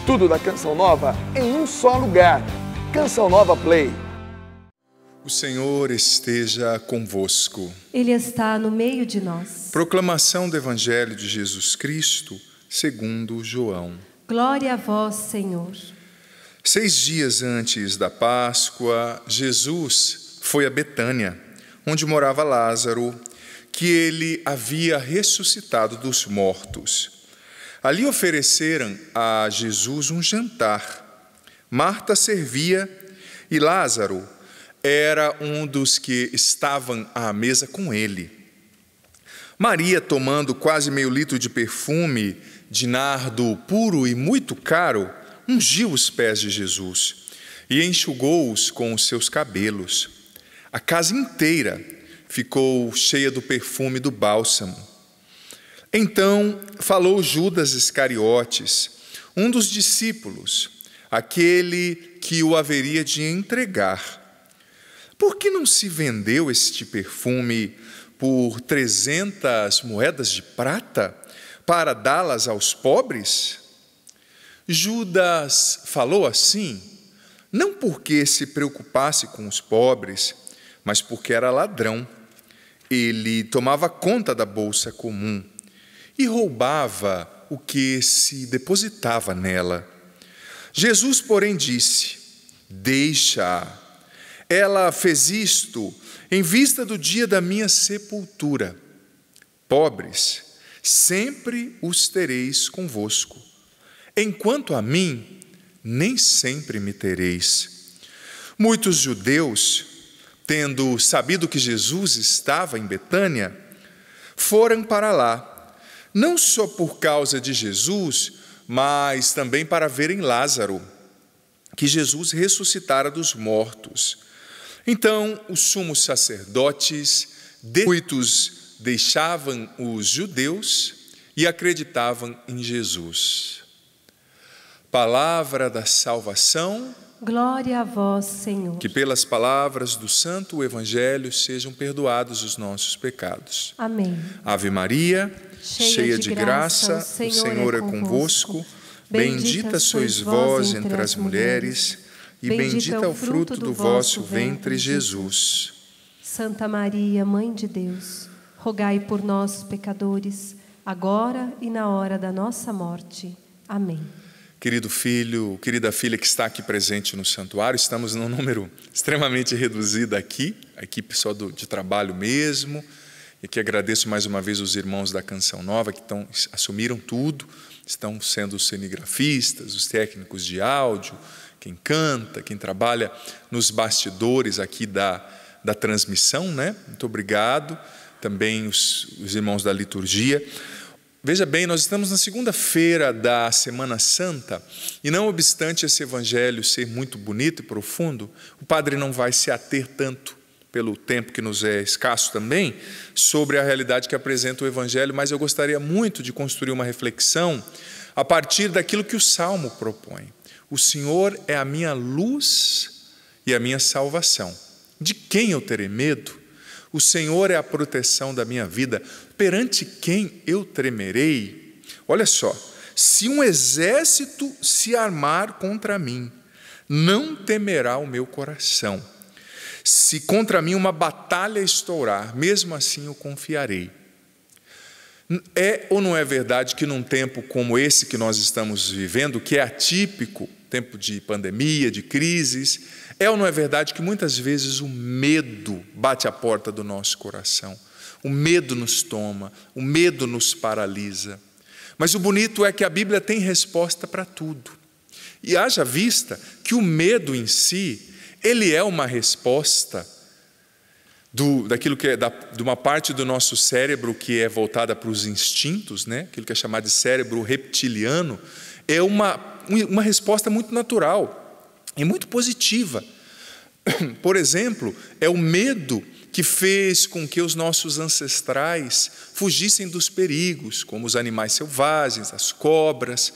Tudo da Canção Nova em um só lugar. Canção Nova Play. O Senhor esteja convosco. Ele está no meio de nós. Proclamação do Evangelho de Jesus Cristo, segundo João. Glória a vós, Senhor. 6 dias antes da Páscoa, Jesus foi a Betânia, onde morava Lázaro, que ele havia ressuscitado dos mortos. Ali ofereceram a Jesus um jantar. Marta servia e Lázaro era um dos que estavam à mesa com ele. Maria, tomando quase meio litro de perfume de nardo puro e muito caro, ungiu os pés de Jesus e enxugou-os com os seus cabelos. A casa inteira ficou cheia do perfume do bálsamo. Então falou Judas Iscariotes, um dos discípulos, aquele que o haveria de entregar. Por que não se vendeu este perfume por 300 moedas de prata para dá-las aos pobres? Judas falou assim, não porque se preocupasse com os pobres, mas porque era ladrão. Ele tomava conta da bolsa comum e roubava o que se depositava nela. Jesus, porém, disse, deixa-a. Ela fez isto em vista do dia da minha sepultura. Pobres, sempre os tereis convosco. Enquanto a mim, nem sempre me tereis. Muitos judeus, tendo sabido que Jesus estava em Betânia, foram para lá, não só por causa de Jesus, mas também para verem Lázaro, que Jesus ressuscitara dos mortos. Então, os sumos sacerdotes, muitos deixavam os judeus e acreditavam em Jesus. Palavra da salvação. Glória a vós, Senhor. Que pelas palavras do Santo Evangelho sejam perdoados os nossos pecados. Amém. Ave Maria, cheia de graça, o Senhor é convosco. Bendita sois vós entre as mulheres, e bendito é o fruto do vosso ventre, Jesus. Santa Maria, Mãe de Deus, rogai por nós, pecadores, agora e na hora da nossa morte. Amém. Querido filho, querida filha que está aqui presente no santuário, estamos num número extremamente reduzido aqui, a equipe só de trabalho mesmo, e aqui agradeço mais uma vez os irmãos da Canção Nova que assumiram tudo, estão sendo os cinegrafistas, os técnicos de áudio, quem canta, quem trabalha nos bastidores aqui da transmissão, né? Muito obrigado, também os irmãos da liturgia. Veja bem, nós estamos na segunda-feira da Semana Santa e não obstante esse evangelho ser muito bonito e profundo, o padre não vai se ater tanto, pelo tempo que nos é escasso também, sobre a realidade que apresenta o evangelho, mas eu gostaria muito de construir uma reflexão a partir daquilo que o Salmo propõe. O Senhor é a minha luz e a minha salvação. De quem eu terei medo? O Senhor é a proteção da minha vida, perante quem eu tremerei? Olha só, se um exército se armar contra mim, não temerá o meu coração. Se contra mim uma batalha estourar, mesmo assim eu confiarei. É ou não é verdade que num tempo como esse que nós estamos vivendo, que é atípico, tempo de pandemia, de crises, é ou não é verdade que muitas vezes o medo bate à porta do nosso coração? O medo nos toma, o medo nos paralisa. Mas o bonito é que a Bíblia tem resposta para tudo. E haja vista que o medo em si, ele é uma resposta daquilo que é de uma parte do nosso cérebro que é voltada para os instintos, né? Aquilo que é chamado de cérebro reptiliano, é uma resposta muito natural e muito positiva. Por exemplo, é o medo que fez com que os nossos ancestrais fugissem dos perigos, como os animais selvagens, as cobras.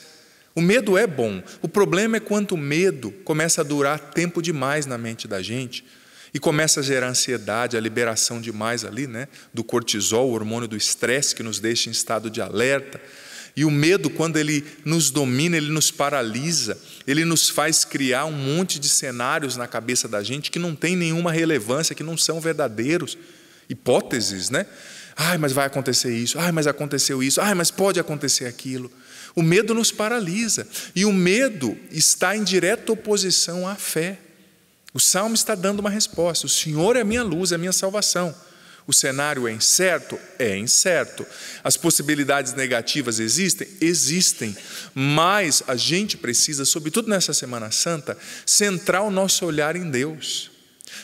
O medo é bom. O problema é quando o medo começa a durar tempo demais na mente da gente e começa a gerar ansiedade, a liberação demais ali, né, do cortisol, o hormônio do estresse que nos deixa em estado de alerta. E o medo, quando ele nos domina, ele nos paralisa, ele nos faz criar um monte de cenários na cabeça da gente que não tem nenhuma relevância, que não são verdadeiros. Hipóteses, né? Ai, mas vai acontecer isso. Ai, mas aconteceu isso. Ai, mas pode acontecer aquilo. O medo nos paralisa. E o medo está em direta oposição à fé. O Salmo está dando uma resposta. O Senhor é a minha luz, é a minha salvação. O cenário é incerto? É incerto. As possibilidades negativas existem? Existem. Mas a gente precisa, sobretudo nessa Semana Santa, centrar o nosso olhar em Deus.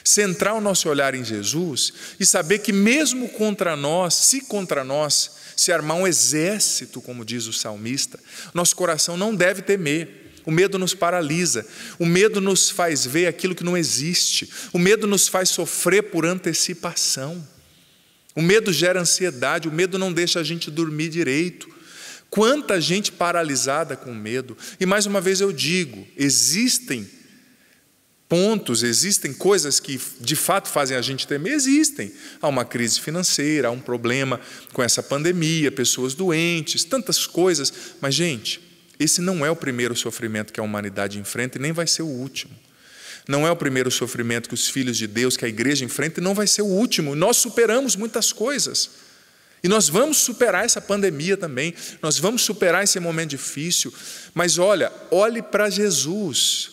Centrar o nosso olhar em Jesus e saber que mesmo contra nós se armar um exército, como diz o salmista, nosso coração não deve temer. O medo nos paralisa, o medo nos faz ver aquilo que não existe, o medo nos faz sofrer por antecipação. O medo gera ansiedade, o medo não deixa a gente dormir direito. Quanta gente paralisada com medo. E mais uma vez eu digo, existem pontos, existem coisas que de fato fazem a gente temer, existem. Há uma crise financeira, há um problema com essa pandemia, pessoas doentes, tantas coisas. Mas, gente, esse não é o primeiro sofrimento que a humanidade enfrenta e nem vai ser o último. Não é o primeiro sofrimento que os filhos de Deus, que a igreja enfrenta, e não vai ser o último. Nós superamos muitas coisas. E nós vamos superar essa pandemia também. Nós vamos superar esse momento difícil. Mas olhe para Jesus.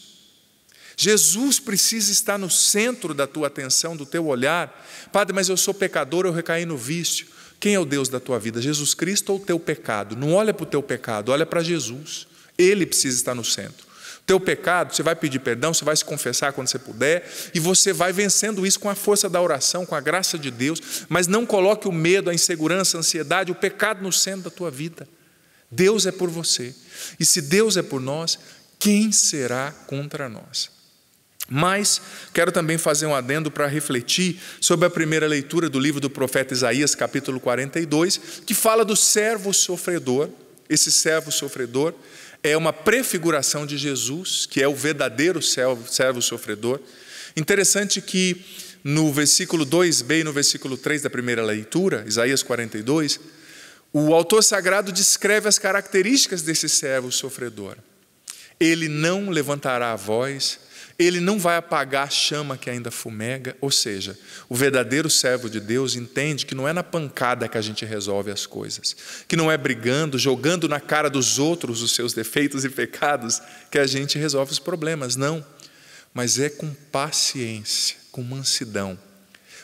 Jesus precisa estar no centro da tua atenção, do teu olhar. Padre, mas eu sou pecador, eu recaí no vício. Quem é o Deus da tua vida? Jesus Cristo ou o teu pecado? Não olha para o teu pecado, olha para Jesus. Ele precisa estar no centro. Teu pecado, você vai pedir perdão, você vai se confessar quando você puder, e você vai vencendo isso com a força da oração, com a graça de Deus, mas não coloque o medo, a insegurança, a ansiedade, o pecado no centro da tua vida. Deus é por você, e se Deus é por nós, quem será contra nós? Mas quero também fazer um adendo para refletir sobre a primeira leitura do livro do profeta Isaías, capítulo 42, que fala do servo sofredor. Esse servo sofredor é uma prefiguração de Jesus, que é o verdadeiro servo sofredor. Interessante que no versículo 2b e no versículo 3 da primeira leitura, Isaías 42, o autor sagrado descreve as características desse servo sofredor. Ele não levantará a voz, ele não vai apagar a chama que ainda fumega, ou seja, o verdadeiro servo de Deus entende que não é na pancada que a gente resolve as coisas, que não é brigando, jogando na cara dos outros os seus defeitos e pecados que a gente resolve os problemas, não, mas é com paciência, com mansidão.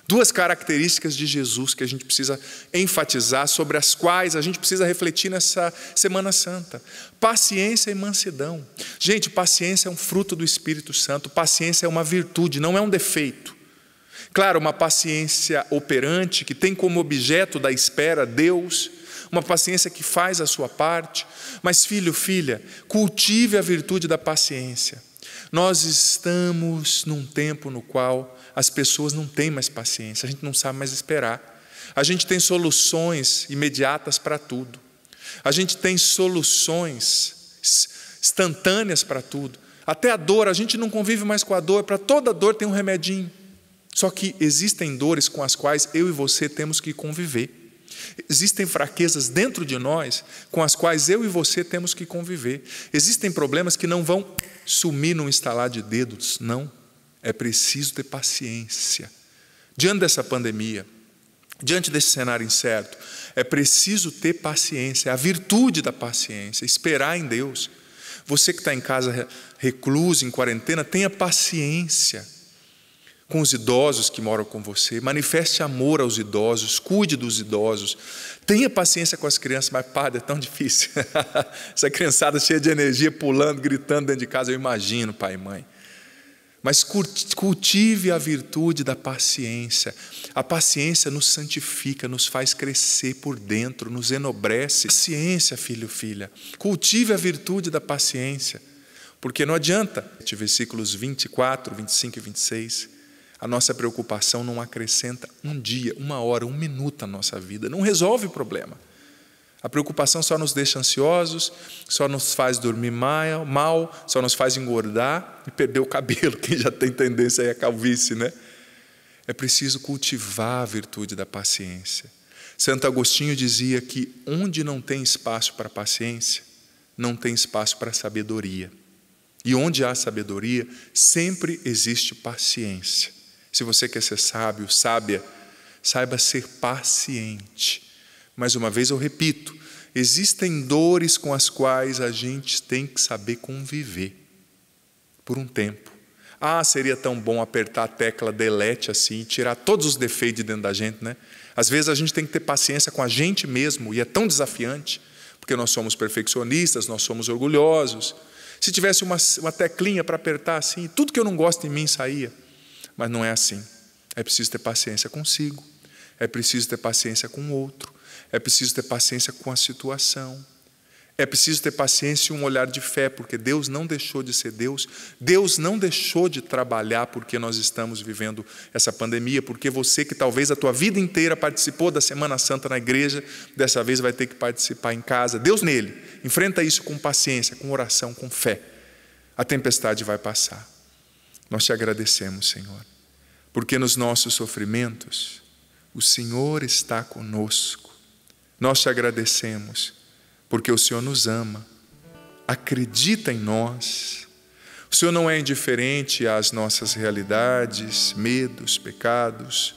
Duas características de Jesus que a gente precisa enfatizar, sobre as quais a gente precisa refletir nessa Semana Santa. Paciência e mansidão. Gente, paciência é um fruto do Espírito Santo. Paciência é uma virtude, não é um defeito. Claro, uma paciência operante, que tem como objeto da espera Deus, uma paciência que faz a sua parte. Mas filho, filha, cultive a virtude da paciência. Nós estamos num tempo no qual as pessoas não têm mais paciência, a gente não sabe mais esperar. A gente tem soluções imediatas para tudo. A gente tem soluções instantâneas para tudo. Até a dor, a gente não convive mais com a dor, para toda dor tem um remedinho. Só que existem dores com as quais eu e você temos que conviver. Existem fraquezas dentro de nós com as quais eu e você temos que conviver. Existem problemas que não vão sumir num estalar de dedos, não. É preciso ter paciência. Diante dessa pandemia, diante desse cenário incerto, é preciso ter paciência, a virtude da paciência, esperar em Deus. Você que está em casa recluso, em quarentena, tenha paciência com os idosos que moram com você, manifeste amor aos idosos, cuide dos idosos, tenha paciência com as crianças, mas padre, é tão difícil, essa criançada cheia de energia, pulando, gritando dentro de casa, eu imagino, pai e mãe. Mas cultive a virtude da paciência. A paciência nos santifica, nos faz crescer por dentro, nos enobrece. Paciência, filho, filha. Cultive a virtude da paciência. Porque não adianta, versículos 24, 25 e 26, a nossa preocupação não acrescenta um dia, uma hora, um minuto à nossa vida. Não resolve o problema. A preocupação só nos deixa ansiosos, só nos faz dormir mal, só nos faz engordar e perder o cabelo, quem já tem tendência aí a calvície, né? É preciso cultivar a virtude da paciência. Santo Agostinho dizia que onde não tem espaço para paciência, não tem espaço para sabedoria. E onde há sabedoria, sempre existe paciência. Se você quer ser sábio, sábia, saiba ser paciente. Mais uma vez eu repito, existem dores com as quais a gente tem que saber conviver por um tempo. Seria tão bom apertar a tecla delete assim, tirar todos os defeitos de dentro da gente, né? Às vezes a gente tem que ter paciência com a gente mesmo, e é tão desafiante, porque nós somos perfeccionistas, nós somos orgulhosos. Se tivesse uma teclinha para apertar assim, tudo que eu não gosto em mim saía. Mas não é assim. É preciso ter paciência consigo, é preciso ter paciência com o outro, é preciso ter paciência com a situação. É preciso ter paciência e um olhar de fé, porque Deus não deixou de ser Deus. Deus não deixou de trabalhar porque nós estamos vivendo essa pandemia, porque você que talvez a tua vida inteira participou da Semana Santa na igreja, dessa vez vai ter que participar em casa. Deus nele. Enfrenta isso com paciência, com oração, com fé. A tempestade vai passar. Nós te agradecemos, Senhor, porque nos nossos sofrimentos o Senhor está conosco. Nós te agradecemos porque o Senhor nos ama, acredita em nós. O Senhor não é indiferente às nossas realidades, medos, pecados.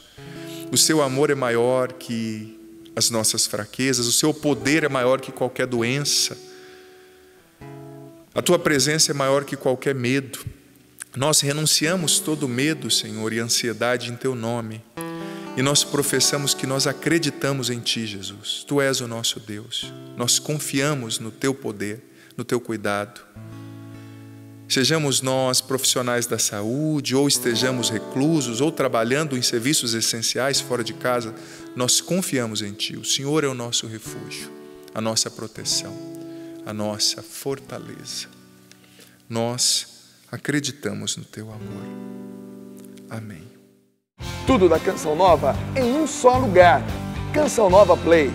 O seu amor é maior que as nossas fraquezas, o seu poder é maior que qualquer doença. A tua presença é maior que qualquer medo. Nós renunciamos todo medo, Senhor, e ansiedade em teu nome. E nós professamos que nós acreditamos em Ti, Jesus. Tu és o nosso Deus. Nós confiamos no Teu poder, no Teu cuidado. Sejamos nós profissionais da saúde, ou estejamos reclusos, ou trabalhando em serviços essenciais fora de casa, nós confiamos em Ti. O Senhor é o nosso refúgio, a nossa proteção, a nossa fortaleza. Nós acreditamos no Teu amor. Amém. Tudo da Canção Nova em um só lugar. Canção Nova Play.